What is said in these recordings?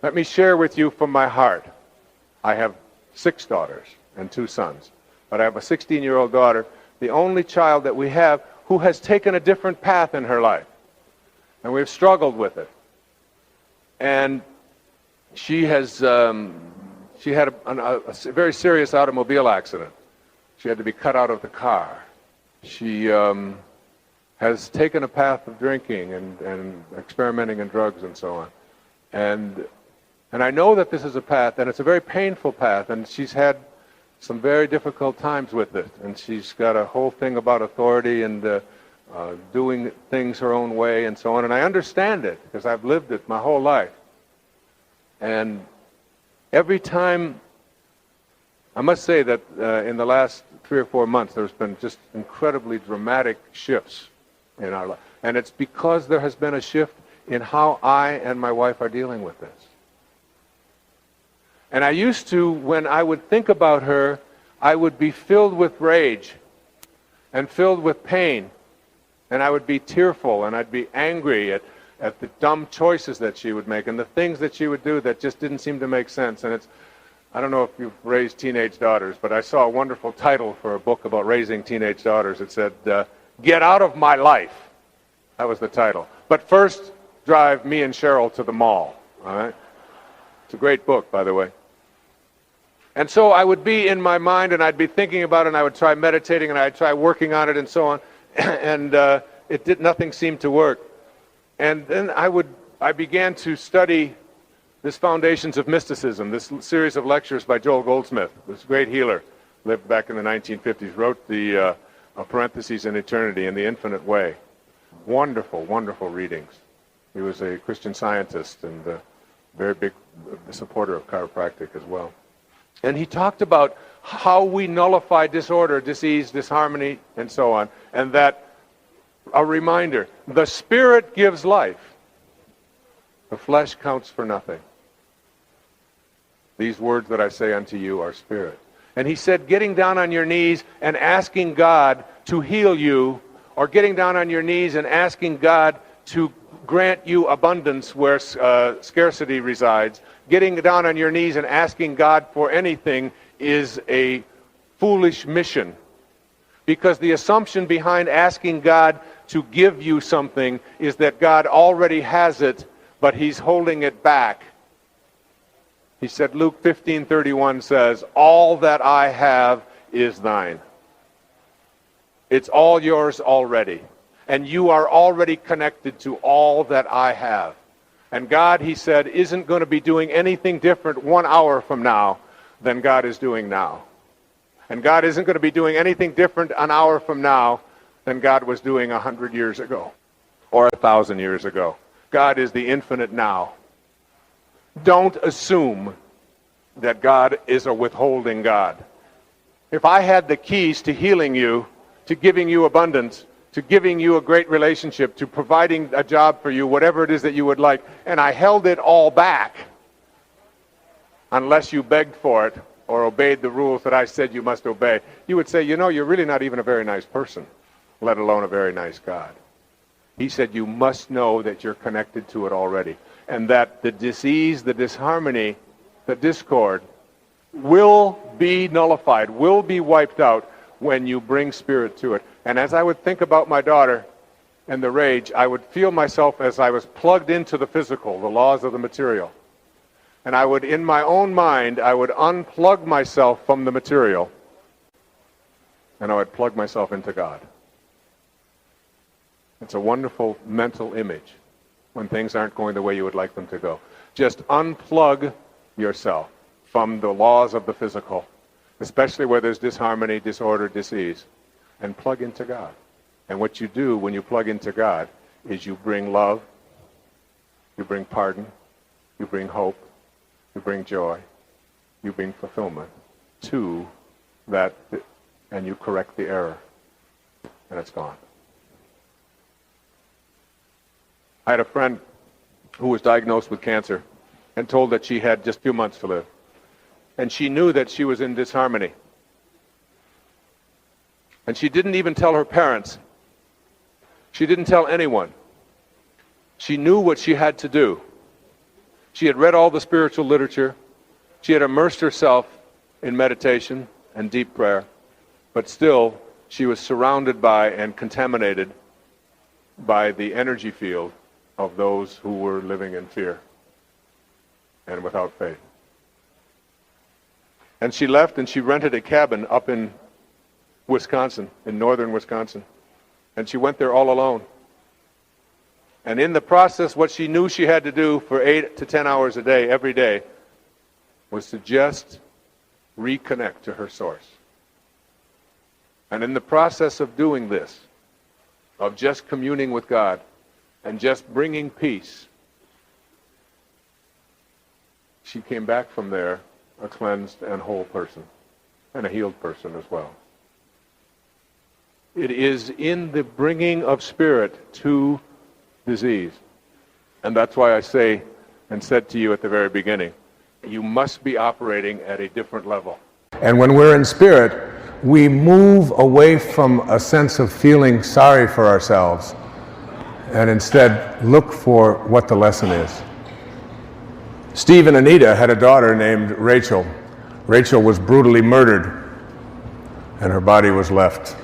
Let me share with you from my heart. I have 6 daughters and 2 sons, but I have a 16-year-old daughter, the only child that we have, who has taken a different path in her life, and we've struggled with it. And she had a very serious automobile accident. She had to be cut out of the car. She has taken a path of drinking and experimenting in drugs and so on. And I know that this is a path, and it's a very painful path, and she's had some very difficult times with it. And she's got a whole thing about authority and doing things her own way and so on. And I understand it, because I've lived it my whole life. And every time, I must say that in the last 3 or 4 months, there's been just incredibly dramatic shifts in our life. And it's because there has been a shift in how I and my wife are dealing with this. And I used to, when I would think about her, I would be filled with rage and filled with pain. And I would be tearful, and I'd be angry at the dumb choices that she would make and the things that she would do that just didn't seem to make sense. And I don't know if you've raised teenage daughters, but I saw a wonderful title for a book about raising teenage daughters. It said, Get Out of My Life. That was the title. But first, drive me and Cheryl to the mall. All right? It's a great book, by the way. And so I would be in my mind, and I'd be thinking about it, and I would try meditating, and I'd try working on it, and so on. And nothing seemed to work. And then I began to study this Foundations of Mysticism, this series of lectures by Joel Goldsmith, this great healer, lived back in the 1950s, wrote the Parentheses in Eternity in the Infinite Way. Wonderful, wonderful readings. He was a Christian Scientist and a very big supporter of chiropractic as well. And he talked about how we nullify disorder, disease, disharmony, and so on. And that, a reminder, the Spirit gives life. The flesh counts for nothing. These words that I say unto you are spirit. And he said, getting down on your knees and asking God to heal you, or getting down on your knees and asking God to grant you abundance where scarcity resides, getting down on your knees and asking God for anything is a foolish mission. Because the assumption behind asking God to give you something is that God already has it, but he's holding it back. He said, Luke 15:31 says, all that I have is thine. It's all yours already. And you are already connected to all that I have. And God, he said, isn't going to be doing anything different 1 hour from now than God is doing now. And God isn't going to be doing anything different an hour from now than God was doing 100 years ago or 1,000 years ago. God is the infinite now. Don't assume that God is a withholding God. If I had the keys to healing you, to giving you abundance, to giving you a great relationship, to providing a job for you, whatever it is that you would like, and I held it all back, unless you begged for it or obeyed the rules that I said you must obey, you would say, you know, you're really not even a very nice person, let alone a very nice God. He said you must know that you're connected to it already, and that the disease, the disharmony, the discord will be nullified, will be wiped out when you bring spirit to it. And as I would think about my daughter and the rage, I would feel myself as I was plugged into the physical, the laws of the material. And I would, in my own mind, I would unplug myself from the material, and I would plug myself into God. It's a wonderful mental image when things aren't going the way you would like them to go. Just unplug yourself from the laws of the physical, especially where there's disharmony, disorder, disease, and plug into God. And what you do when you plug into God is you bring love, you bring pardon, you bring hope, you bring joy, you bring fulfillment to that, and you correct the error, and it's gone. I had a friend who was diagnosed with cancer and told that she had just a few months to live. And she knew that she was in disharmony. And she didn't even tell her parents. She didn't tell anyone. She knew what she had to do. She had read all the spiritual literature. She had immersed herself in meditation and deep prayer, but still she was surrounded by and contaminated by the energy field of those who were living in fear and without faith. And she left and she rented a cabin up in Wisconsin, in northern Wisconsin. And she went there all alone. And in the process, what she knew she had to do for 8 to 10 hours a day, every day, was to just reconnect to her source. And in the process of doing this, of just communing with God and just bringing peace, she came back from there a cleansed and whole person, and a healed person as well. It is in the bringing of spirit to disease. And that's why I say and said to you at the very beginning, you must be operating at a different level. And when we're in spirit, we move away from a sense of feeling sorry for ourselves and instead look for what the lesson is. Steve and Anita had a daughter named Rachel. Rachel was brutally murdered and her body was left.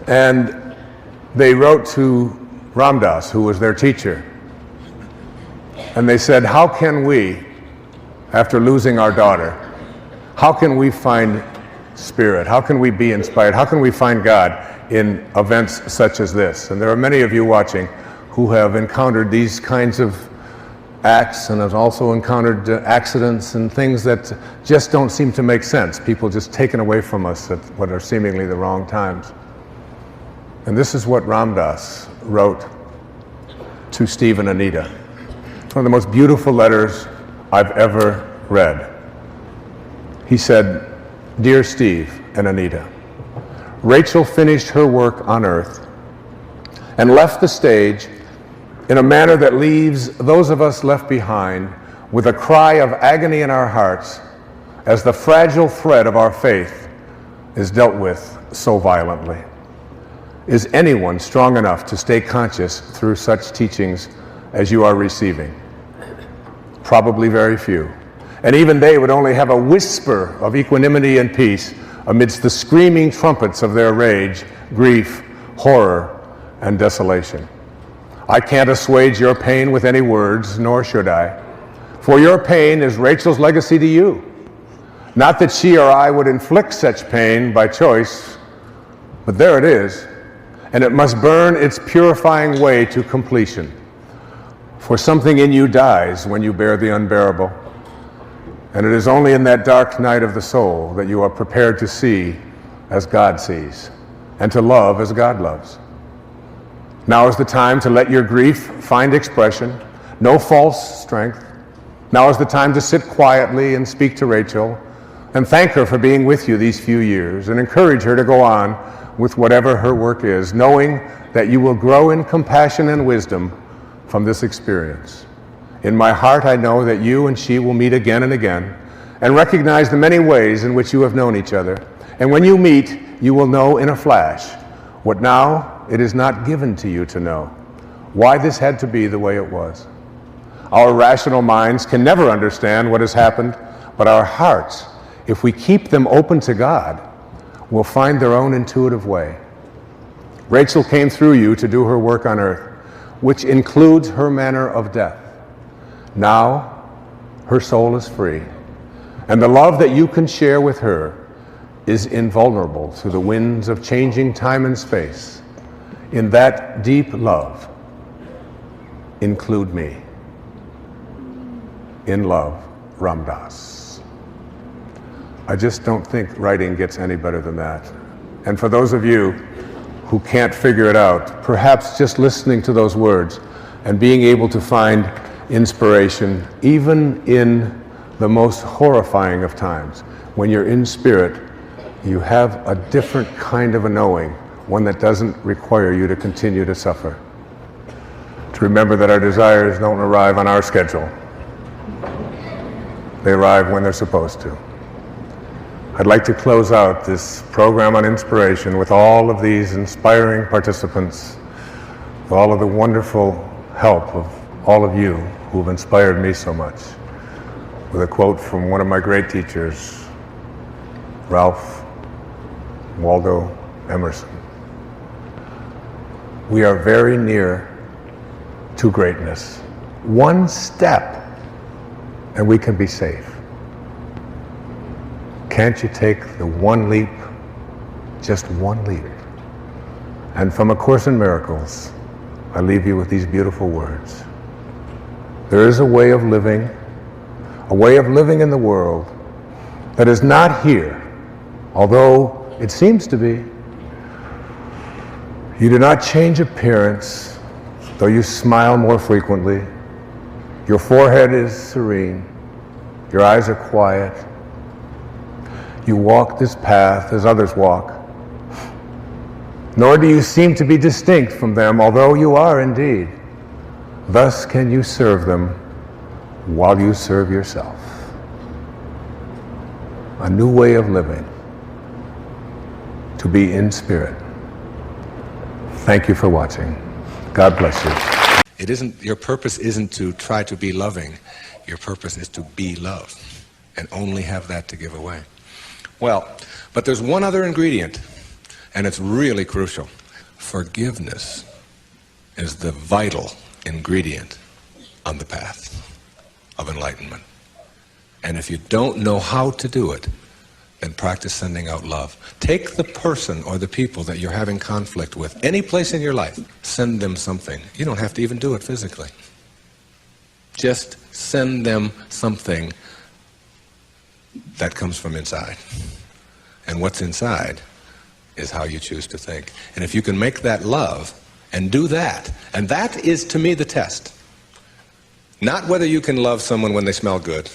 And they wrote to Ram Dass, who was their teacher, and they said, how can we, after losing our daughter, how can we find spirit? How can we be inspired? How can we find God in events such as this? And there are many of you watching who have encountered these kinds of acts and have also encountered accidents and things that just don't seem to make sense. People just taken away from us at what are seemingly the wrong times. And this is what Ram Dass wrote to Steve and Anita. It's one of the most beautiful letters I've ever read. He said, Dear Steve and Anita, Rachel finished her work on earth and left the stage in a manner that leaves those of us left behind with a cry of agony in our hearts as the fragile thread of our faith is dealt with so violently. Is anyone strong enough to stay conscious through such teachings as you are receiving? Probably very few. And even they would only have a whisper of equanimity and peace amidst the screaming trumpets of their rage, grief, horror, and desolation. I can't assuage your pain with any words, nor should I. For your pain is Rachel's legacy to you. Not that she or I would inflict such pain by choice, but there it is, and it must burn its purifying way to completion. For something in you dies when you bear the unbearable, and it is only in that dark night of the soul that you are prepared to see as God sees, and to love as God loves. Now is the time to let your grief find expression, no false strength. Now is the time to sit quietly and speak to Rachel, and thank her for being with you these few years, and encourage her to go on with whatever her work is, knowing that you will grow in compassion and wisdom from this experience. In my heart, I know that you and she will meet again and again, and recognize the many ways in which you have known each other. And when you meet, you will know in a flash what now it is not given to you to know, why this had to be the way it was. Our rational minds can never understand what has happened, but our hearts, if we keep them open to God, will find their own intuitive way. Rachel came through you to do her work on earth, which includes her manner of death. Now, her soul is free, and the love that you can share with her is invulnerable to the winds of changing time and space. In that deep love, include me. In love, Ram Dass. I just don't think writing gets any better than that. And for those of you who can't figure it out, perhaps just listening to those words and being able to find inspiration, even in the most horrifying of times. When you're in spirit, you have a different kind of a knowing, one that doesn't require you to continue to suffer. To remember that our desires don't arrive on our schedule. They arrive when they're supposed to. I'd like to close out this program on inspiration with all of these inspiring participants, with all of the wonderful help of all of you who have inspired me so much with a quote from one of my great teachers, Ralph Waldo Emerson. We are very near to greatness. One step and we can be safe. Can't you take the one leap, just one leap? And from A Course in Miracles, I leave you with these beautiful words. There is a way of living in the world that is not here, although it seems to be. You do not change appearance, though you smile more frequently. Your forehead is serene. Your eyes are quiet. You walk this path as others walk. Nor do you seem to be distinct from them, although you are indeed. Thus can you serve them while you serve yourself. A new way of living, to be in spirit. Thank you for watching. God bless you. Your purpose isn't to try to be loving. Your purpose is to be love, and only have that to give away. Well, but there's one other ingredient, and it's really crucial. Forgiveness is the vital ingredient on the path of enlightenment. And if you don't know how to do it, then practice sending out love. Take the person or the people that you're having conflict with, any place in your life, send them something. You don't have to even do it physically. Just send them something that comes from inside. And what's inside is how you choose to think. And if you can make that love and do that, and that is to me the test. Not whether you can love someone when they smell good,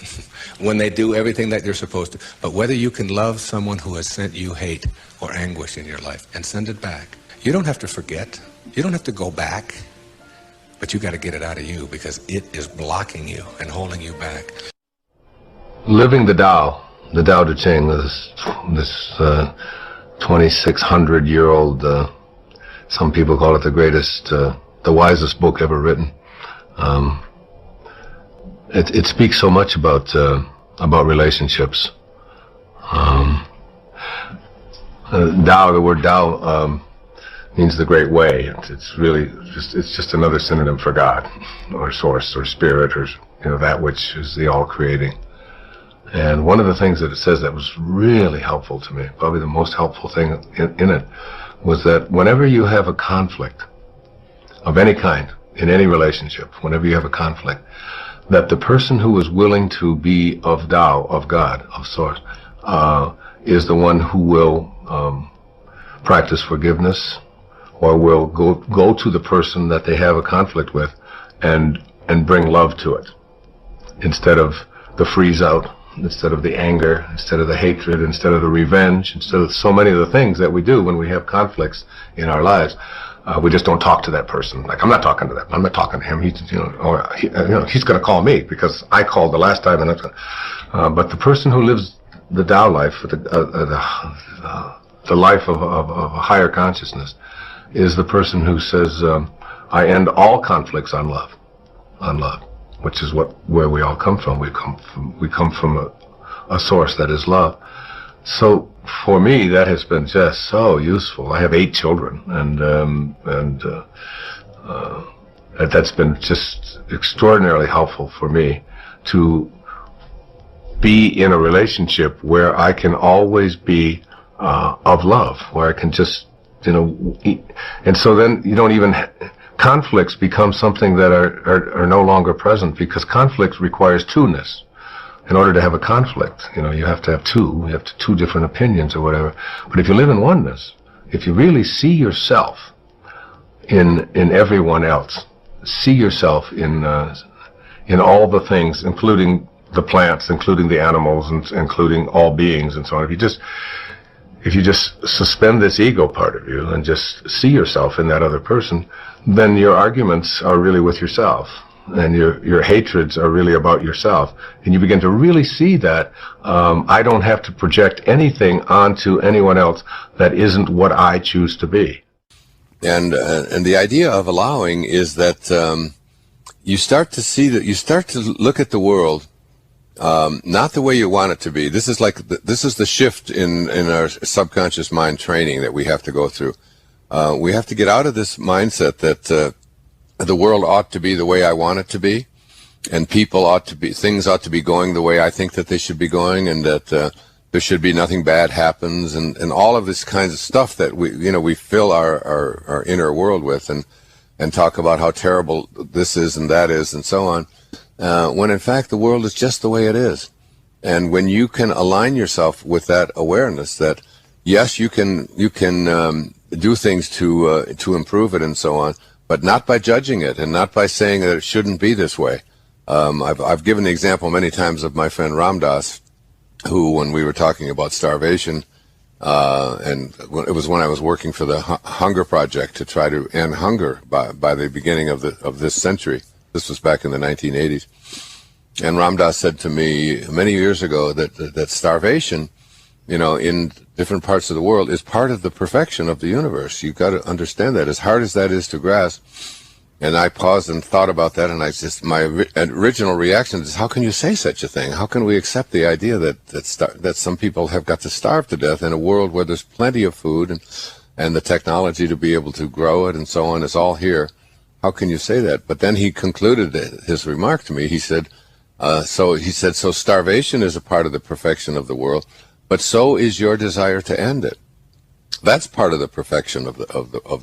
when they do everything that you're supposed to, but whether you can love someone who has sent you hate or anguish in your life and send it back. You don't have to forget. You don't have to go back. But you got to get it out of you, because it is blocking you and holding you back. Living the Tao Te Ching, this 2,600-year-old, some people call it the greatest, the wisest book ever written. It speaks so much about relationships. Tao, the word Tao, means the great way. It's really just another synonym for God, or source, or spirit, or that which is the all-creating. And one of the things that it says that was really helpful to me, probably the most helpful thing in it, was that whenever you have a conflict of any kind, in any relationship, whenever you have a conflict, that the person who is willing to be of Tao, of God, of Source, is the one who will practice forgiveness, or will go to the person that they have a conflict with and bring love to it, instead of the freeze out, instead of the anger, instead of the hatred, instead of the revenge, instead of so many of the things that we do when we have conflicts in our lives. We just don't talk to that person. Like, I'm not talking to that. I'm not talking to him. He's going to call me because I called the last time. But the person who lives the Tao life, the life of a higher consciousness, is the person who says, I end all conflicts on love, which is where we all come from. We come from a source that is love. So for me, that has been just so useful. I have 8 children, and that's been just extraordinarily helpful for me to be in a relationship where I can always be of love, where I can just, and so then you don't even, conflicts become something that are no longer present, because conflict requires two-ness. In order to have a conflict, you have to have two different opinions or whatever. But if you live in oneness, if you really see yourself in everyone else, see yourself in all the things, including the plants, including the animals, and including all beings and so on. If you just suspend this ego part of you and just see yourself in that other person, then your arguments are really with yourself, and your hatreds are really about yourself, and you begin to really see that I don't have to project anything onto anyone else that isn't what I choose to be. And the idea of allowing is that you start to see that, you start to look at the world not the way you want it to be. This is like this is the shift in our subconscious mind training that we have to go through. We have to get out of this mindset that the world ought to be the way I want it to be, and people ought to be, things ought to be going the way I think that they should be going, and that there should be nothing bad happens, and all of this kinds of stuff that we fill our inner world with, and talk about how terrible this is and that is and so on, when in fact the world is just the way it is. And when you can align yourself with that awareness that yes, you can do things to improve it and so on, but not by judging it and not by saying that it shouldn't be this way. I've given the example many times of my friend Ram Dass, who, when we were talking about starvation, and it was when I was working for the Hunger Project to try to end hunger by the beginning of this century. This was back in the 1980s. And Ram Dass said to me many years ago that starvation, in different parts of the world is part of the perfection of the universe. You've got to understand that, as hard as that is to grasp. And I paused and thought about that, and my original reaction is, how can you say such a thing? How can we accept the idea that some people have got to starve to death in a world where there's plenty of food and the technology to be able to grow it and so on is all here? How can you say that? But then he concluded his remark to me. He said, so starvation is a part of the perfection of the world, but so is your desire to end it. That's part of the perfection of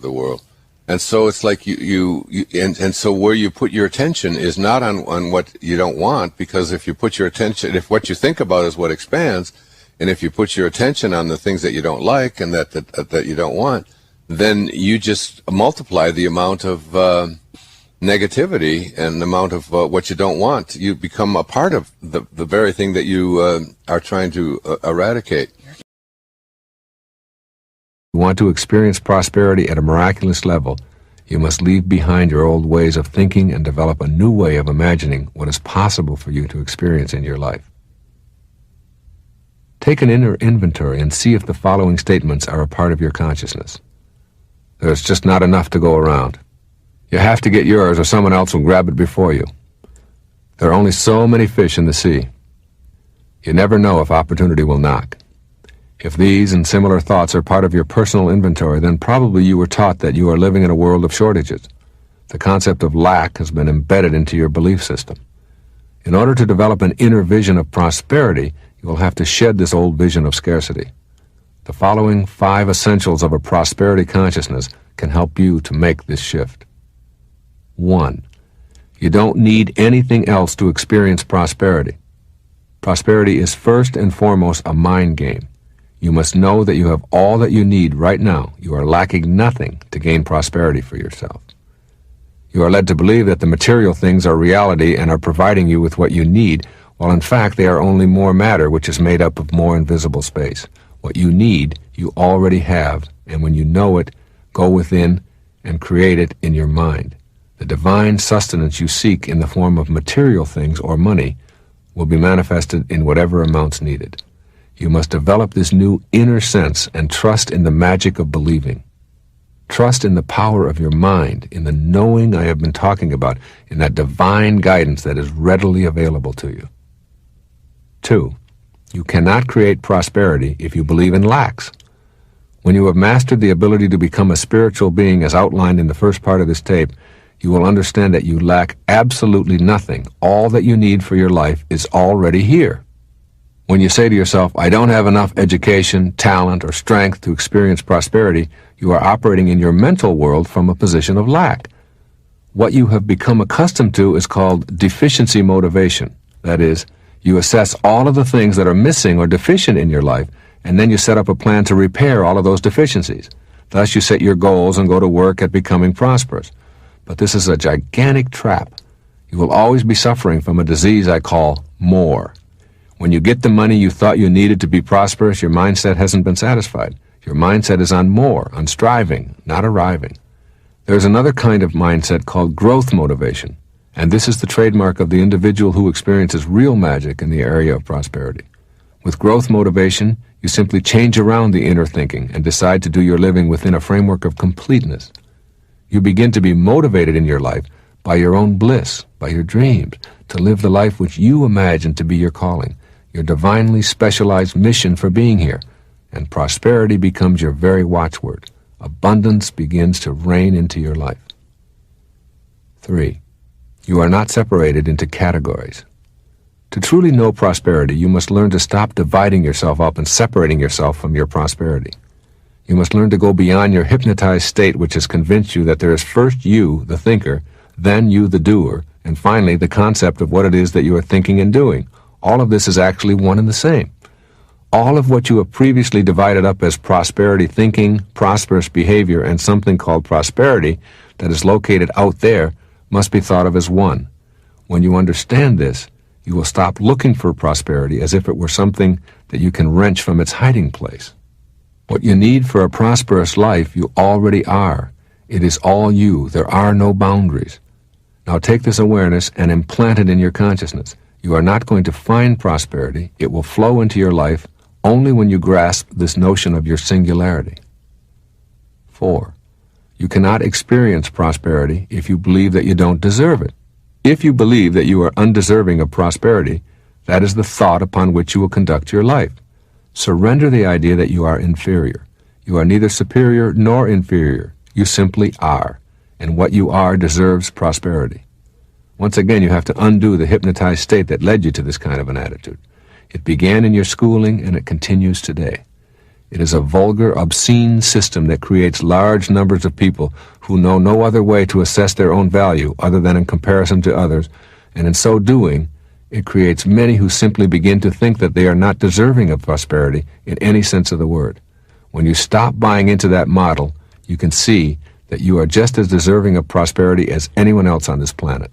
the world. And so it's like and so where you put your attention is not on what you don't want, because if you put your attention, if what you think about is what expands, and if you put your attention on the things that you don't like and that you don't want, then you just multiply the amount of negativity and the amount of what you don't want. You become a part of the very thing that you are trying to eradicate. You want to experience prosperity at a miraculous level, you must leave behind your old ways of thinking and develop a new way of imagining what is possible for you to experience in your life. Take an inner inventory and see if the following statements are a part of your consciousness. There's just not enough to go around. You have to get yours or someone else will grab it before you. There are only so many fish in the sea. You never know if opportunity will knock. If these and similar thoughts are part of your personal inventory, then probably you were taught that you are living in a world of shortages. The concept of lack has been embedded into your belief system. In order to develop an inner vision of prosperity, you will have to shed this old vision of scarcity. The following 5 essentials of a prosperity consciousness can help you to make this shift. 1. You don't need anything else to experience prosperity. Prosperity is first and foremost a mind game. You must know that you have all that you need right now. You are lacking nothing to gain prosperity for yourself. You are led to believe that the material things are reality and are providing you with what you need, while in fact they are only more matter which is made up of more invisible space. What you need, you already have, and when you know it, go within and create it in your mind. The divine sustenance you seek in the form of material things or money will be manifested in whatever amounts needed. You must develop this new inner sense and trust in the magic of believing. Trust in the power of your mind, in the knowing I have been talking about, in that divine guidance that is readily available to you. 2. You cannot create prosperity if you believe in lacks. When you have mastered the ability to become a spiritual being as outlined in the first part of this tape, you will understand that you lack absolutely nothing. All that you need for your life is already here. When you say to yourself, I don't have enough education, talent, or strength to experience prosperity, you are operating in your mental world from a position of lack. What you have become accustomed to is called deficiency motivation. That is, you assess all of the things that are missing or deficient in your life, and then you set up a plan to repair all of those deficiencies. Thus, you set your goals and go to work at becoming prosperous. But this is a gigantic trap. You will always be suffering from a disease I call more. When you get the money you thought you needed to be prosperous, your mindset hasn't been satisfied. Your mindset is on more, on striving, not arriving. There's another kind of mindset called growth motivation, and this is the trademark of the individual who experiences real magic in the area of prosperity. With growth motivation, you simply change around the inner thinking and decide to do your living within a framework of completeness. You begin to be motivated in your life by your own bliss, by your dreams, to live the life which you imagine to be your calling, your divinely specialized mission for being here, and prosperity becomes your very watchword. Abundance begins to reign into your life. 3. You are not separated into categories. To truly know prosperity, you must learn to stop dividing yourself up and separating yourself from your prosperity. You must learn to go beyond your hypnotized state, which has convinced you that there is first you, the thinker, then you, the doer, and finally the concept of what it is that you are thinking and doing. All of this is actually one and the same. All of what you have previously divided up as prosperity thinking, prosperous behavior, and something called prosperity that is located out there must be thought of as one. When you understand this, you will stop looking for prosperity as if it were something that you can wrench from its hiding place. What you need for a prosperous life, you already are. It is all you. There are no boundaries. Now take this awareness and implant it in your consciousness. You are not going to find prosperity. It will flow into your life only when you grasp this notion of your singularity. 4. You cannot experience prosperity if you believe that you don't deserve it. If you believe that you are undeserving of prosperity, that is the thought upon which you will conduct your life. Surrender the idea that you are inferior. You are neither superior nor inferior. You simply are, and what you are deserves prosperity. Once again, you have to undo the hypnotized state that led you to this kind of an attitude. It began in your schooling, and it continues today. It is a vulgar, obscene system that creates large numbers of people who know no other way to assess their own value other than in comparison to others, and in so doing, it creates many who simply begin to think that they are not deserving of prosperity in any sense of the word. When you stop buying into that model, you can see that you are just as deserving of prosperity as anyone else on this planet.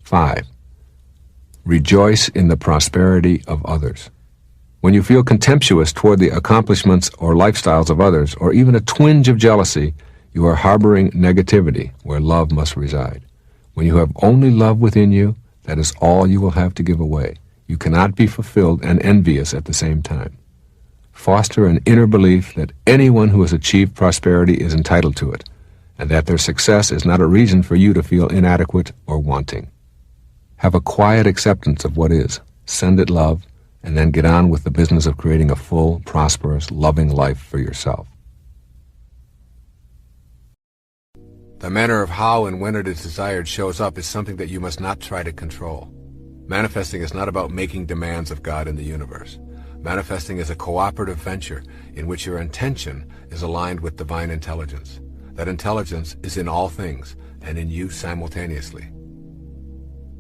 5. Rejoice in the prosperity of others. When you feel contemptuous toward the accomplishments or lifestyles of others, or even a twinge of jealousy, you are harboring negativity where love must reside. When you have only love within you, that is all you will have to give away. You cannot be fulfilled and envious at the same time. Foster an inner belief that anyone who has achieved prosperity is entitled to it, and that their success is not a reason for you to feel inadequate or wanting. Have a quiet acceptance of what is, send it love, and then get on with the business of creating a full, prosperous, loving life for yourself. The manner of how and when it is desired shows up is something that you must not try to control. Manifesting is not about making demands of God in the universe. Manifesting is a cooperative venture in which your intention is aligned with divine intelligence. That intelligence is in all things and in you simultaneously.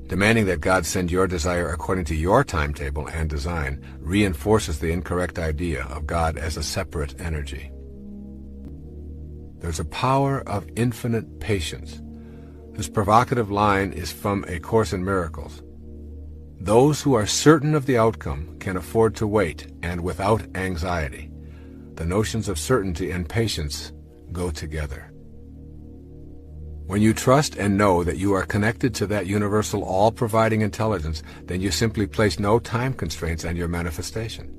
Demanding that God send your desire according to your timetable and design reinforces the incorrect idea of God as a separate energy. There's a power of infinite patience. This provocative line is from A Course in Miracles. Those who are certain of the outcome can afford to wait, and without anxiety. The notions of certainty and patience go together. When you trust and know that you are connected to that universal all-providing intelligence, then you simply place no time constraints on your manifestation.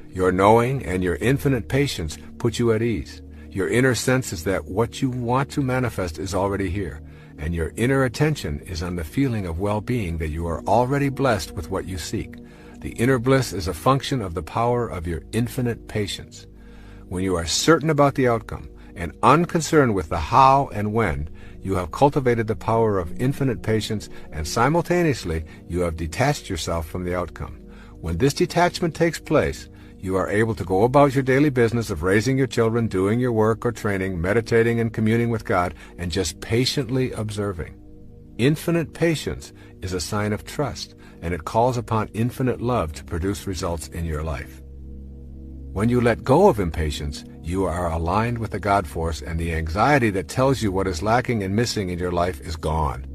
Your knowing and your infinite patience put you at ease. Your inner sense is that what you want to manifest is already here, and your inner attention is on the feeling of well-being that you are already blessed with what you seek. The inner bliss is a function of the power of your infinite patience. When you are certain about the outcome and unconcerned with the how and when, you have cultivated the power of infinite patience, and simultaneously you have detached yourself from the outcome. When this detachment takes place, you are able to go about your daily business of raising your children, doing your work or training, meditating and communing with God, and just patiently observing. Infinite patience is a sign of trust, and it calls upon infinite love to produce results in your life. When you let go of impatience, you are aligned with the God force, and the anxiety that tells you what is lacking and missing in your life is gone.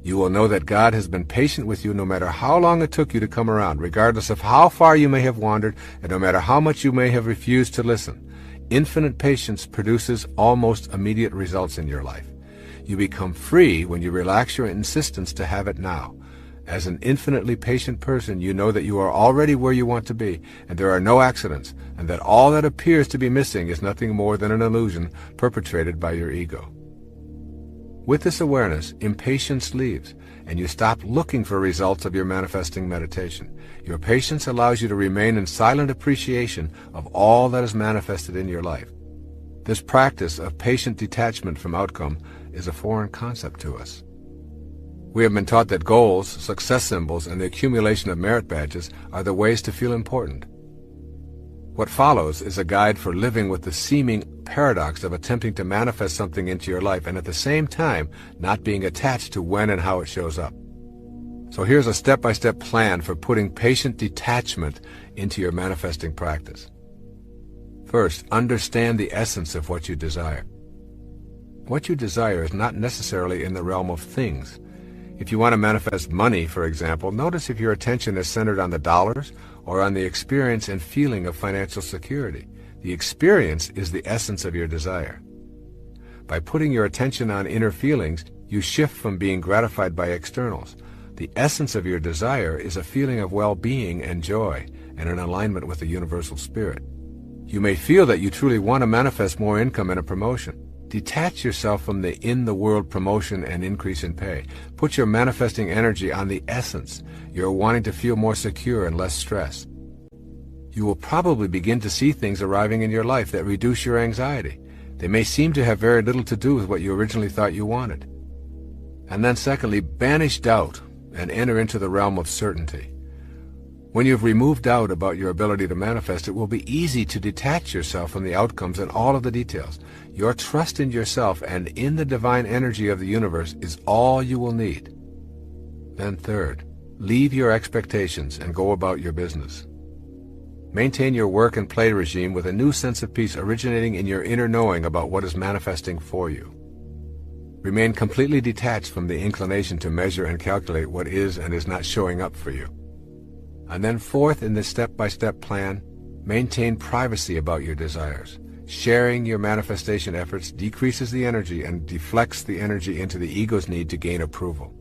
You will know that God has been patient with you no matter how long it took you to come around, regardless of how far you may have wandered, and no matter how much you may have refused to listen. Infinite patience produces almost immediate results in your life. You become free when you relax your insistence to have it now. As an infinitely patient person, you know that you are already where you want to be, and there are no accidents, and that all that appears to be missing is nothing more than an illusion perpetrated by your ego. With this awareness, impatience leaves, and you stop looking for results of your manifesting meditation. Your patience allows you to remain in silent appreciation of all that is manifested in your life. This practice of patient detachment from outcome is a foreign concept to us. We have been taught that goals, success symbols, and the accumulation of merit badges are the ways to feel important. What follows is a guide for living with the seeming paradox of attempting to manifest something into your life and at the same time not being attached to when and how it shows up. So here's a step-by-step plan for putting patient detachment into your manifesting practice. First, understand the essence of what you desire. What you desire is not necessarily in the realm of things. If you want to manifest money, for example, notice if your attention is centered on the dollars or on the experience and feeling of financial security. The experience is the essence of your desire. By putting your attention on inner feelings, you shift from being gratified by externals. The essence of your desire is a feeling of well-being and joy and an alignment with the universal spirit. You may feel that you truly want to manifest more income and a promotion. Detach yourself from the in-the-world promotion and increase in pay. Put your manifesting energy on the essence. You're wanting to feel more secure and less stress. You will probably begin to see things arriving in your life that reduce your anxiety. They may seem to have very little to do with what you originally thought you wanted. And then secondly, banish doubt and enter into the realm of certainty. When you've removed doubt about your ability to manifest, it will be easy to detach yourself from the outcomes and all of the details. Your trust in yourself and in the divine energy of the universe is all you will need. Then third, leave your expectations and go about your business. Maintain your work and play regime with a new sense of peace originating in your inner knowing about what is manifesting for you. Remain completely detached from the inclination to measure and calculate what is and is not showing up for you. And then fourth, in this step-by-step plan, maintain privacy about your desires. Sharing your manifestation efforts decreases the energy and deflects the energy into the ego's need to gain approval.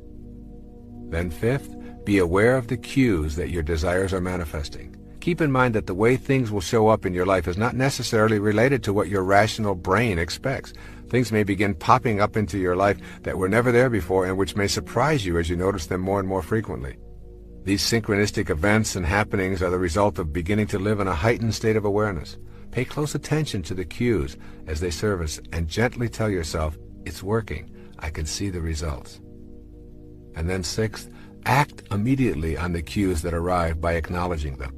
Then fifth, be aware of the cues that your desires are manifesting. Keep in mind that the way things will show up in your life is not necessarily related to what your rational brain expects. Things may begin popping up into your life that were never there before and which may surprise you as you notice them more and more frequently. These synchronistic events and happenings are the result of beginning to live in a heightened state of awareness. Pay close attention to the cues as they surface and gently tell yourself, it's working, I can see the results. And then sixth, act immediately on the cues that arrive by acknowledging them.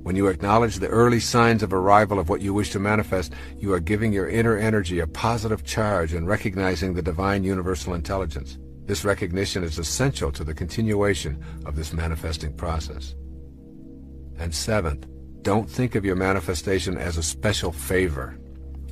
When you acknowledge the early signs of arrival of what you wish to manifest, you are giving your inner energy a positive charge and recognizing the divine universal intelligence. This recognition is essential to the continuation of this manifesting process. And seventh, don't think of your manifestation as a special favor.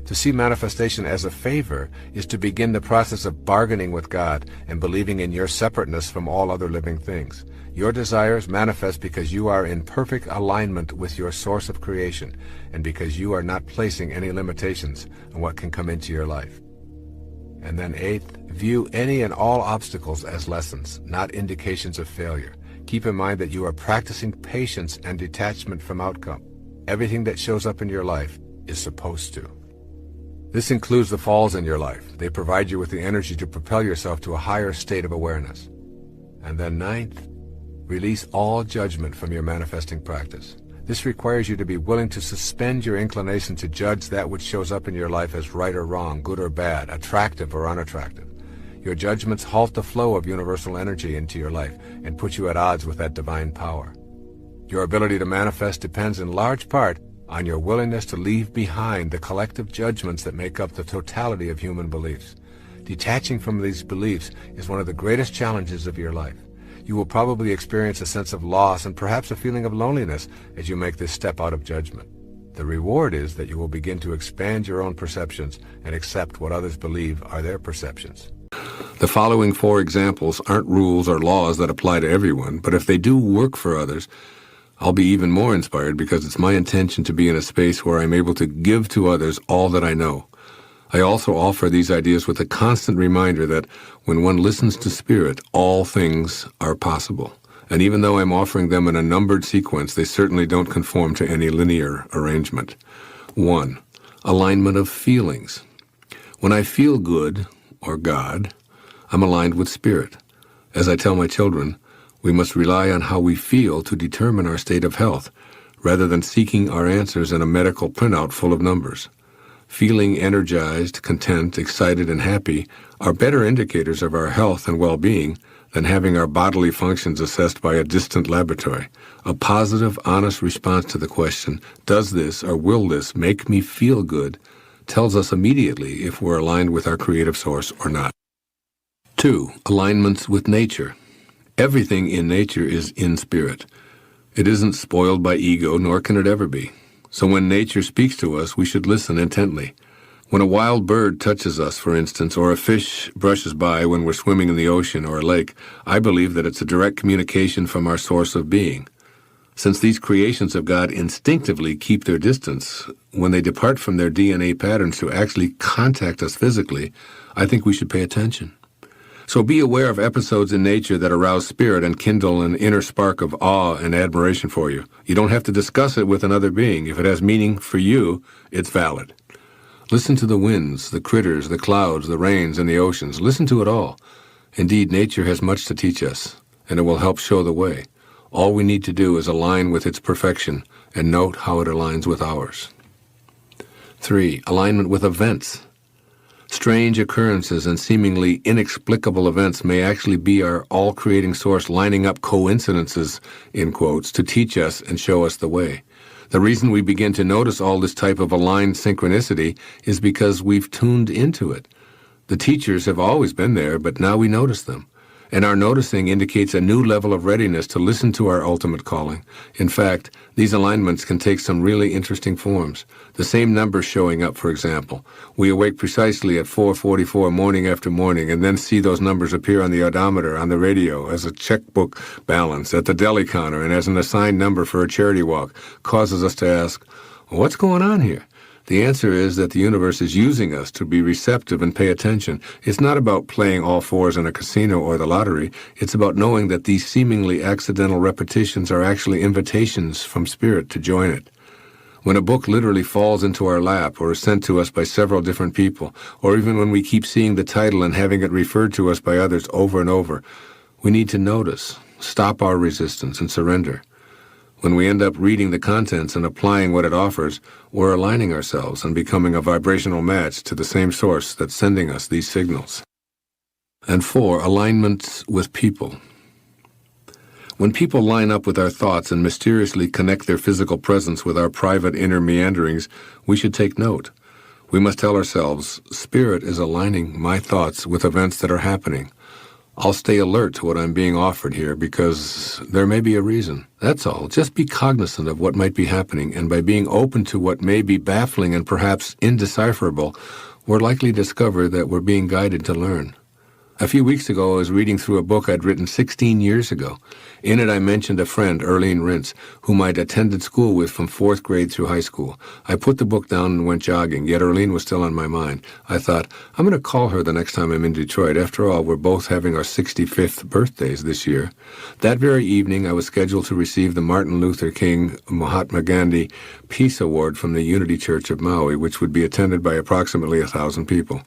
To see manifestation as a favor is to begin the process of bargaining with God and believing in your separateness from all other living things. Your desires manifest because you are in perfect alignment with your source of creation and because you are not placing any limitations on what can come into your life. And then eighth, view any and all obstacles as lessons, not indications of failure. Keep in mind that you are practicing patience and detachment from outcome. Everything that shows up in your life is supposed to. This includes the falls in your life. They provide you with the energy to propel yourself to a higher state of awareness. And then ninth, release all judgment from your manifesting practice. This requires you to be willing to suspend your inclination to judge that which shows up in your life as right or wrong, good or bad, attractive or unattractive. Your judgments halt the flow of universal energy into your life and put you at odds with that divine power. Your ability to manifest depends in large part on your willingness to leave behind the collective judgments that make up the totality of human beliefs. Detaching from these beliefs is one of the greatest challenges of your life. You will probably experience a sense of loss and perhaps a feeling of loneliness as you make this step out of judgment. The reward is that you will begin to expand your own perceptions and accept what others believe are their perceptions. The following 4 examples aren't rules or laws that apply to everyone, but if they do work for others, I'll be even more inspired because it's my intention to be in a space where I'm able to give to others all that I know. I also offer these ideas with a constant reminder that when one listens to Spirit, all things are possible. And even though I'm offering them in a numbered sequence, they certainly don't conform to any linear arrangement. 1. Alignment of feelings. When I feel good, or God, I'm aligned with spirit. As I tell my children, we must rely on how we feel to determine our state of health, rather than seeking our answers in a medical printout full of numbers. Feeling energized, content, excited, and happy are better indicators of our health and well-being than having our bodily functions assessed by a distant laboratory. A positive, honest response to the question, does this or will this make me feel good, tells us immediately if we're aligned with our creative source or not. 2. Alignments with nature. Everything in nature is in spirit. It isn't spoiled by ego, nor can it ever be. So when nature speaks to us, we should listen intently. When a wild bird touches us, for instance, or a fish brushes by when we're swimming in the ocean or a lake, I believe that it's a direct communication from our source of being. Since these creations of God instinctively keep their distance, when they depart from their DNA patterns to actually contact us physically, I think we should pay attention. So be aware of episodes in nature that arouse spirit and kindle an inner spark of awe and admiration for you. You don't have to discuss it with another being. If it has meaning for you, it's valid. Listen to the winds, the critters, the clouds, the rains, and the oceans. Listen to it all. Indeed, nature has much to teach us, and it will help show the way. All we need to do is align with its perfection and note how it aligns with ours. 3. Alignment with events. Strange occurrences and seemingly inexplicable events may actually be our all-creating source lining up coincidences, in quotes, to teach us and show us the way. The reason we begin to notice all this type of aligned synchronicity is because we've tuned into it. The teachers have always been there, but now we notice them. And our noticing indicates a new level of readiness to listen to our ultimate calling. In fact, these alignments can take some really interesting forms. The same numbers showing up, for example. We awake precisely at 4:44 morning after morning and then see those numbers appear on the odometer, on the radio, as a checkbook balance, at the deli counter, and as an assigned number for a charity walk, causes us to ask, what's going on here? The answer is that the universe is using us to be receptive and pay attention. It's not about playing all fours in a casino or the lottery. It's about knowing that these seemingly accidental repetitions are actually invitations from Spirit to join it. When a book literally falls into our lap or is sent to us by several different people, or even when we keep seeing the title and having it referred to us by others over and over, we need to notice, stop our resistance, and surrender. When we end up reading the contents and applying what it offers, we're aligning ourselves and becoming a vibrational match to the same source that's sending us these signals. And 4, alignments with people. When people line up with our thoughts and mysteriously connect their physical presence with our private inner meanderings, we should take note. We must tell ourselves, Spirit is aligning my thoughts with events that are happening. I'll stay alert to what I'm being offered here because there may be a reason. That's all. Just be cognizant of what might be happening, and by being open to what may be baffling and perhaps indecipherable, we're likely to discover that we're being guided to learn. A few weeks ago, I was reading through a book I'd written 16 years ago. In it, I mentioned a friend, Erlene Rintz, whom I'd attended school with from 4th grade through high school. I put the book down and went jogging, yet Erlene was still on my mind. I thought, I'm going to call her the next time I'm in Detroit. After all, we're both having our 65th birthdays this year. That very evening, I was scheduled to receive the Martin Luther King Mahatma Gandhi Peace Award from the Unity Church of Maui, which would be attended by approximately 1,000 people.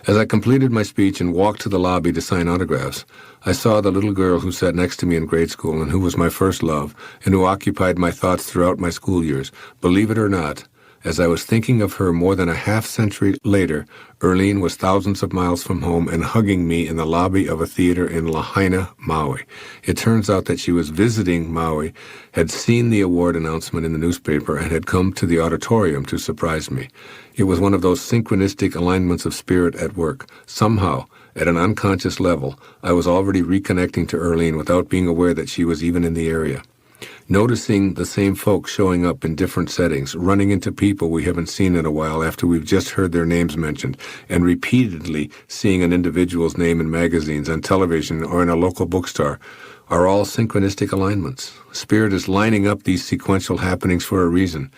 As I completed my speech and walked to the lobby to sign autographs, I saw the little girl who sat next to me in grade school and who was my first love and who occupied my thoughts throughout my school years. Believe it or not, as I was thinking of her more than a half-century later, Erlene was thousands of miles from home and hugging me in the lobby of a theater in Lahaina, Maui. It turns out that she was visiting Maui, had seen the award announcement in the newspaper, and had come to the auditorium to surprise me. It was one of those synchronistic alignments of spirit at work. Somehow, at an unconscious level, I was already reconnecting to Erlene without being aware that she was even in the area. Noticing the same folks showing up in different settings, running into people we haven't seen in a while after we've just heard their names mentioned, and repeatedly seeing an individual's name in magazines, on television, or in a local bookstore, are all synchronistic alignments. Spirit is lining up these sequential happenings for a reason.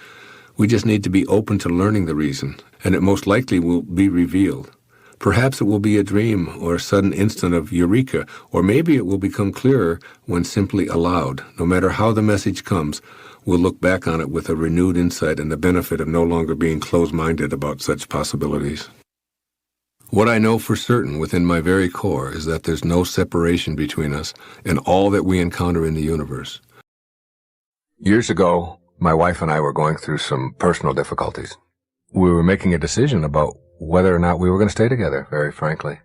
We just need to be open to learning the reason, and it most likely will be revealed. Perhaps it will be a dream or a sudden instant of eureka, or maybe it will become clearer when simply allowed. No matter how the message comes, we'll look back on it with a renewed insight and the benefit of no longer being closed-minded about such possibilities. What I know for certain within my very core is that there's no separation between us and all that we encounter in the universe. Years ago, my wife and I were going through some personal difficulties. We were making a decision about whether or not we were going to stay together, very frankly.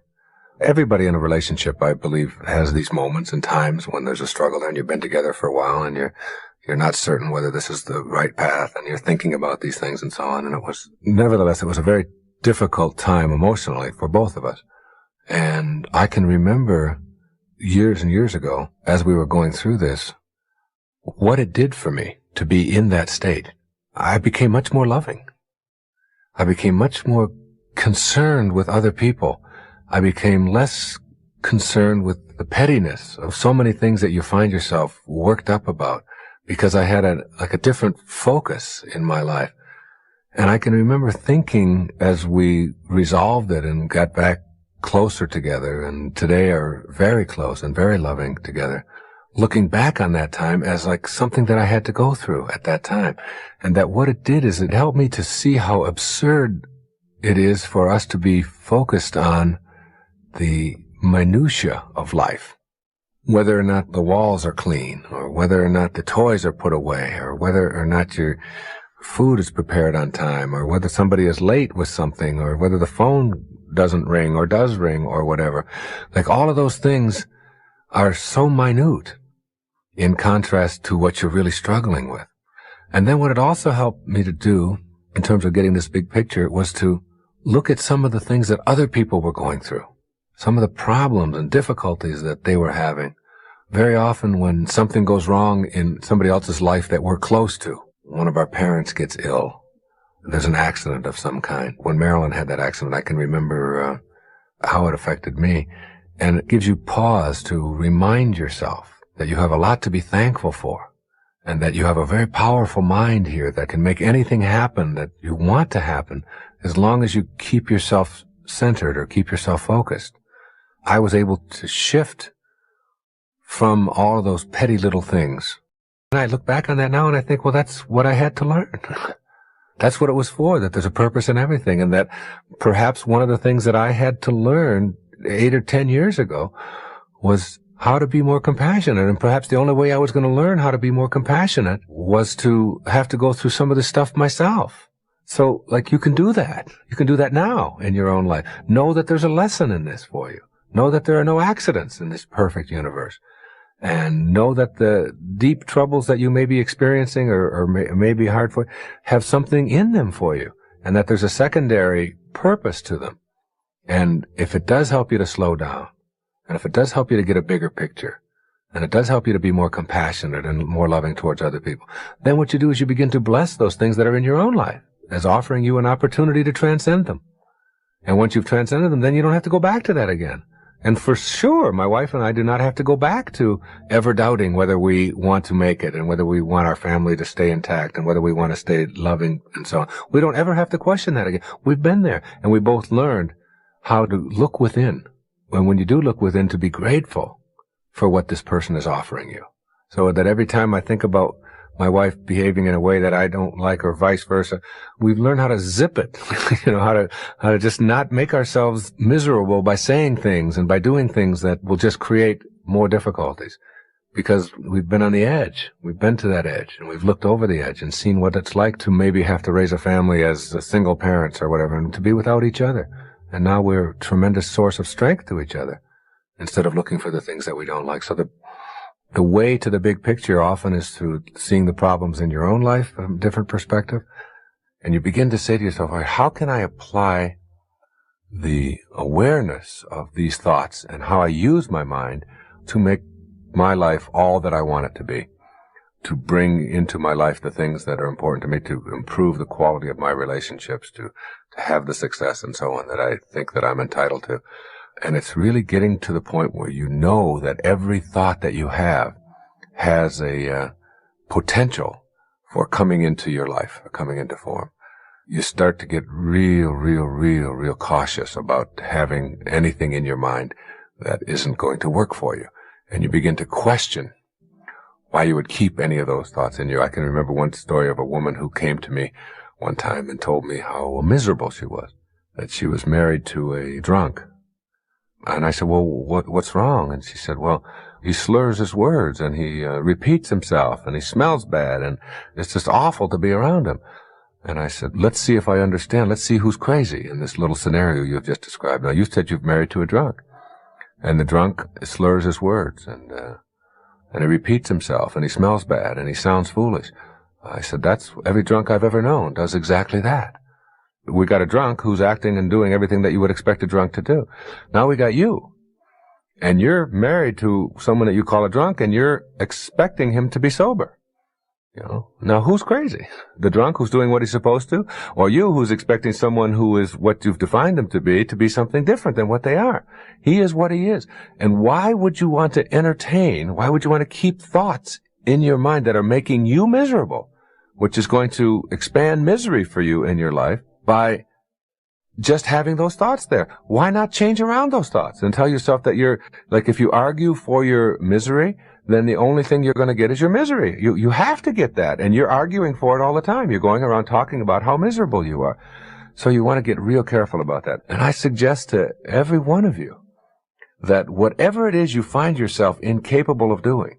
Everybody in a relationship, I believe, has these moments and times when there's a struggle there and you've been together for a while and you're not certain whether this is the right path and you're thinking about these things and so on. And nevertheless, it was a very difficult time emotionally for both of us. And I can remember years and years ago, as we were going through this, what it did for me to be in that state. I became much more loving. I became much more concerned with other people. I became less concerned with the pettiness of so many things that you find yourself worked up about, because I had a different focus in my life. And I can remember thinking, as we resolved it and got back closer together, and today are very close and very loving together, looking back on that time as like something that I had to go through at that time. And that what it did is it helped me to see how absurd it is for us to be focused on the minutia of life. Whether or not the walls are clean, or whether or not the toys are put away, or whether or not your food is prepared on time, or whether somebody is late with something, or whether the phone doesn't ring or does ring or whatever. Like, all of those things are so minute in contrast to what you're really struggling with. And then what it also helped me to do in terms of getting this big picture was to look at some of the things that other people were going through, some of the problems and difficulties that they were having. Very often when something goes wrong in somebody else's life that we're close to, one of our parents gets ill, there's an accident of some kind. When Marilyn had that accident, I can remember how it affected me. And it gives you pause to remind yourself that you have a lot to be thankful for, and that you have a very powerful mind here that can make anything happen that you want to happen, as long as you keep yourself centered or keep yourself focused. I was able to shift from all of those petty little things. And I look back on that now and I think, well, that's what I had to learn. That's what it was for, that there's a purpose in everything, and that perhaps one of the things that I had to learn 8 or 10 years ago was how to be more compassionate. And perhaps the only way I was going to learn how to be more compassionate was to have to go through some of this stuff myself. So, like, you can do that. You can do that now in your own life. Know that there's a lesson in this for you. Know that there are no accidents in this perfect universe. And know that the deep troubles that you may be experiencing or may be hard for you have something in them for you, and that there's a secondary purpose to them. And if it does help you to slow down, and if it does help you to get a bigger picture, and it does help you to be more compassionate and more loving towards other people, then what you do is you begin to bless those things that are in your own life as offering you an opportunity to transcend them. And once you've transcended them, then you don't have to go back to that again. And for sure, my wife and I do not have to go back to ever doubting whether we want to make it, and whether we want our family to stay intact, and whether we want to stay loving, and so on. We don't ever have to question that again. We've been there, and we both learned how to look within. And when you do look within, to be grateful for what this person is offering you. So that every time I think about my wife behaving in a way that I don't like, or vice versa, we've learned how to zip it, how to just not make ourselves miserable by saying things and by doing things that will just create more difficulties. Because we've been on the edge. We've been to that edge, and we've looked over the edge and seen what it's like to maybe have to raise a family as a single parents or whatever, and to be without each other. And now we're a tremendous source of strength to each other, instead of looking for the things that we don't like. So the way to the big picture often is through seeing the problems in your own life from a different perspective. And you begin to say to yourself, all right, how can I apply the awareness of these thoughts and how I use my mind to make my life all that I want it to be, to bring into my life the things that are important to me, to improve the quality of my relationships, to have the success and so on that I think that I'm entitled to. And it's really getting to the point where you know that every thought that you have has a potential for coming into your life, or coming into form. You start to get real cautious about having anything in your mind that isn't going to work for you. And you begin to question why you would keep any of those thoughts in you. I can remember one story of a woman who came to me one time and told me how miserable she was. that she was married to a drunk. And I said, well, what's wrong? And she said, well, he slurs his words, and he repeats himself, and he smells bad, and it's just awful to be around him. And I said, let's see if I understand. Let's see who's crazy in this little scenario you've just described. Now, you said you've married to a drunk, and the drunk slurs his words, and he repeats himself, and he smells bad, and he sounds foolish. I said, that's every drunk I've ever known does exactly that. We got a drunk who's acting and doing everything that you would expect a drunk to do. Now we got you. And you're married to someone that you call a drunk, and you're expecting him to be sober. You know? Now who's crazy? The drunk who's doing what he's supposed to? Or you who's expecting someone who is what you've defined him to be something different than what they are? He is what he is. And why would you want to entertain, why would you want to keep thoughts in your mind that are making you miserable, which is going to expand misery for you in your life by just having those thoughts there? Why not change around those thoughts and tell yourself that you're, like, if you argue for your misery, then the only thing you're going to get is your misery. You have to get that, and you're arguing for it all the time. You're going around talking about how miserable you are. So you want to get real careful about that. And I suggest to every one of you that whatever it is you find yourself incapable of doing,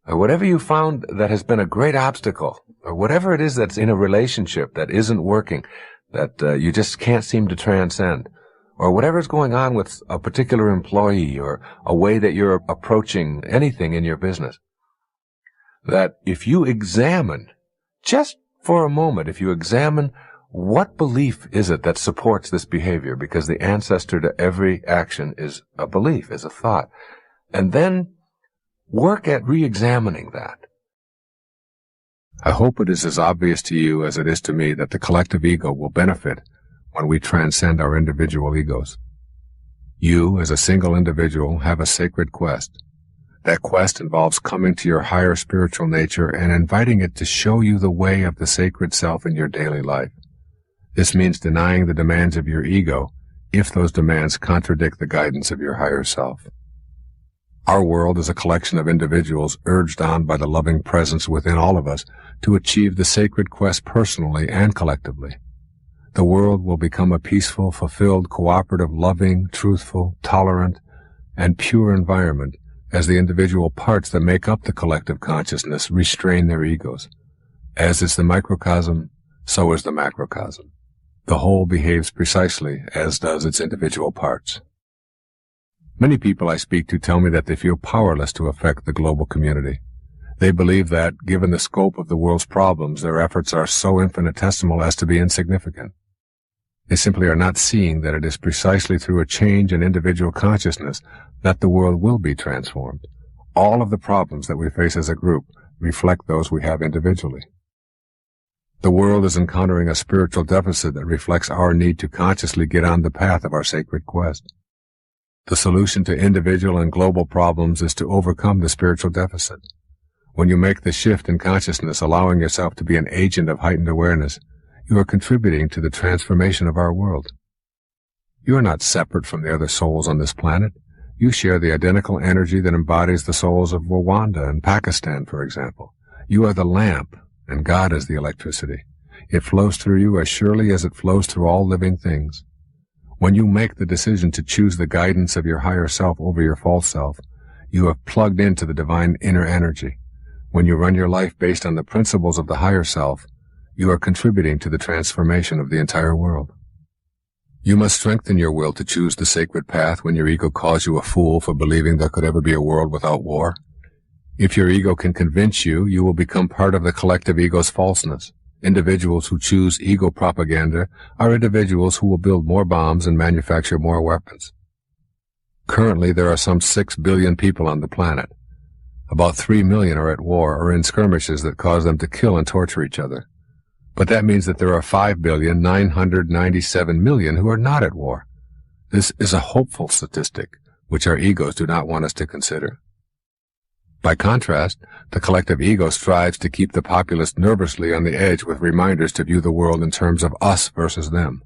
or whatever you found that has been a great obstacle, or whatever it is that's in a relationship that isn't working, that you just can't seem to transcend, or whatever's going on with a particular employee or a way that you're approaching anything in your business, that if you examine, just for a moment, if you examine what belief is it that supports this behavior, because the ancestor to every action is a belief, is a thought, and then work at re-examining that. I hope it is as obvious to you as it is to me that the collective ego will benefit when we transcend our individual egos. You, as a single individual, have a sacred quest. That quest involves coming to your higher spiritual nature and inviting it to show you the way of the sacred self in your daily life. This means denying the demands of your ego if those demands contradict the guidance of your higher self. Our world is a collection of individuals urged on by the loving presence within all of us to achieve the sacred quest personally and collectively. The world will become a peaceful, fulfilled, cooperative, loving, truthful, tolerant, and pure environment as the individual parts that make up the collective consciousness restrain their egos. As is the microcosm, so is the macrocosm. The whole behaves precisely as does its individual parts. Many people I speak to tell me that they feel powerless to affect the global community. They believe that, given the scope of the world's problems, their efforts are so infinitesimal as to be insignificant. They simply are not seeing that it is precisely through a change in individual consciousness that the world will be transformed. All of the problems that we face as a group reflect those we have individually. The world is encountering a spiritual deficit that reflects our need to consciously get on the path of our sacred quest. The solution to individual and global problems is to overcome the spiritual deficit. When you make the shift in consciousness, allowing yourself to be an agent of heightened awareness, you are contributing to the transformation of our world. You are not separate from the other souls on this planet. You share the identical energy that embodies the souls of Rwanda and Pakistan, for example. You are the lamp, and God is the electricity. It flows through you as surely as it flows through all living things. When you make the decision to choose the guidance of your higher self over your false self, you have plugged into the divine inner energy. When you run your life based on the principles of the higher self, you are contributing to the transformation of the entire world. You must strengthen your will to choose the sacred path when your ego calls you a fool for believing there could ever be a world without war. If your ego can convince you, you will become part of the collective ego's falseness. Individuals who choose ego propaganda are individuals who will build more bombs and manufacture more weapons. Currently, there are some 6 billion people on the planet. About 3 million are at war or in skirmishes that cause them to kill and torture each other. But that means that there are 5,997,000,000 who are not at war. This is a hopeful statistic, which our egos do not want us to consider. By contrast, the collective ego strives to keep the populace nervously on the edge with reminders to view the world in terms of us versus them.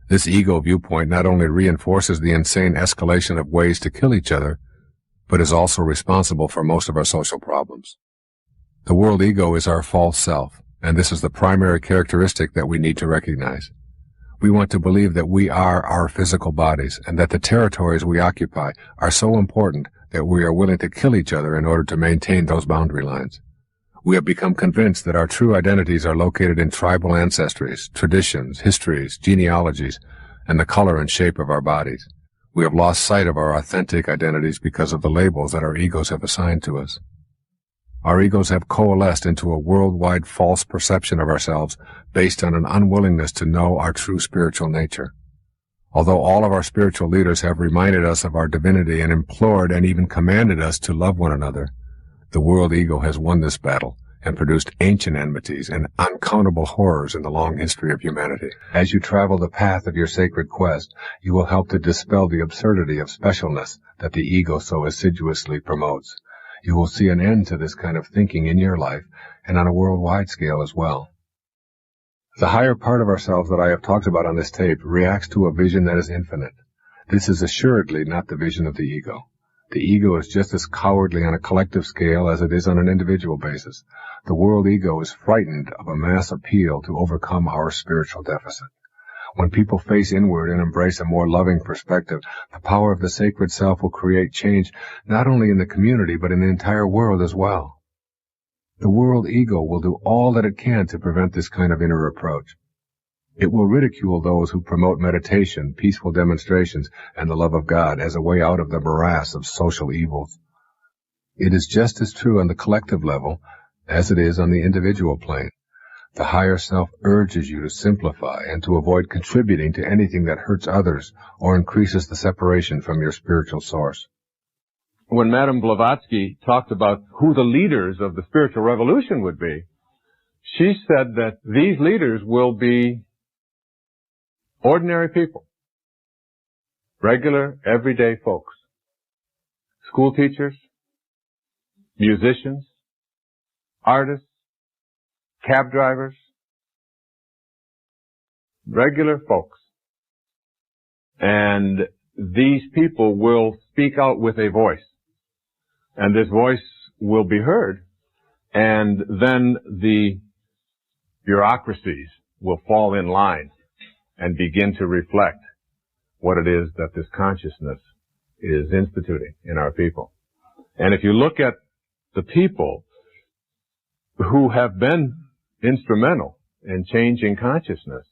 This ego viewpoint not only reinforces the insane escalation of ways to kill each other, but is also responsible for most of our social problems. The world ego is our false self, and this is the primary characteristic that we need to recognize. We want to believe that we are our physical bodies and that the territories we occupy are so important that we are willing to kill each other in order to maintain those boundary lines. We have become convinced that our true identities are located in tribal ancestries, traditions, histories, genealogies, and the color and shape of our bodies. We have lost sight of our authentic identities because of the labels that our egos have assigned to us. Our egos have coalesced into a worldwide false perception of ourselves based on an unwillingness to know our true spiritual nature. Although all of our spiritual leaders have reminded us of our divinity and implored and even commanded us to love one another, the world ego has won this battle and produced ancient enmities and uncountable horrors in the long history of humanity. As you travel the path of your sacred quest, you will help to dispel the absurdity of specialness that the ego so assiduously promotes. You will see an end to this kind of thinking in your life and on a worldwide scale as well. The higher part of ourselves that I have talked about on this tape reacts to a vision that is infinite. This is assuredly not the vision of the ego. The ego is just as cowardly on a collective scale as it is on an individual basis. The world ego is frightened of a mass appeal to overcome our spiritual deficit. When people face inward and embrace a more loving perspective, the power of the sacred self will create change not only in the community but in the entire world as well. The world ego will do all that it can to prevent this kind of inner approach. It will ridicule those who promote meditation, peaceful demonstrations, and the love of God as a way out of the morass of social evils. It is just as true on the collective level as it is on the individual plane. The higher self urges you to simplify and to avoid contributing to anything that hurts others or increases the separation from your spiritual source. When Madame Blavatsky talked about who the leaders of the spiritual revolution would be, she said that these leaders will be ordinary people, regular, everyday folks, school teachers, musicians, artists, cab drivers, regular folks. And these people will speak out with a voice. And this voice will be heard. And then the bureaucracies will fall in line and begin to reflect what it is that this consciousness is instituting in our people. And if you look at the people who have been instrumental in changing consciousness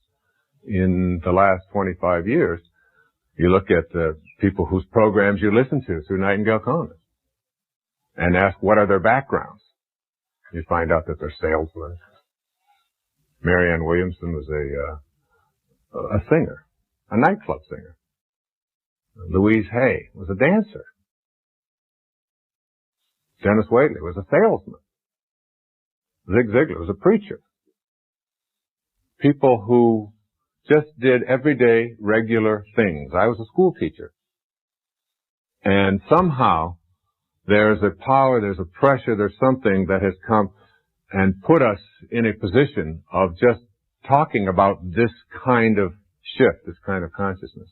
in the last 25 years, you look at the people whose programs you listen to through Nightingale Congress and ask what are their backgrounds. You find out that they're salesmen. Marianne Williamson was a singer, a nightclub singer. Louise Hay was a dancer. Dennis Waitley was a salesman. Zig Ziglar was a preacher. People who just did everyday, regular things. I was a school teacher. And somehow there's a power, there's a pressure, there's something that has come and put us in a position of just talking about this kind of shift, this kind of consciousness.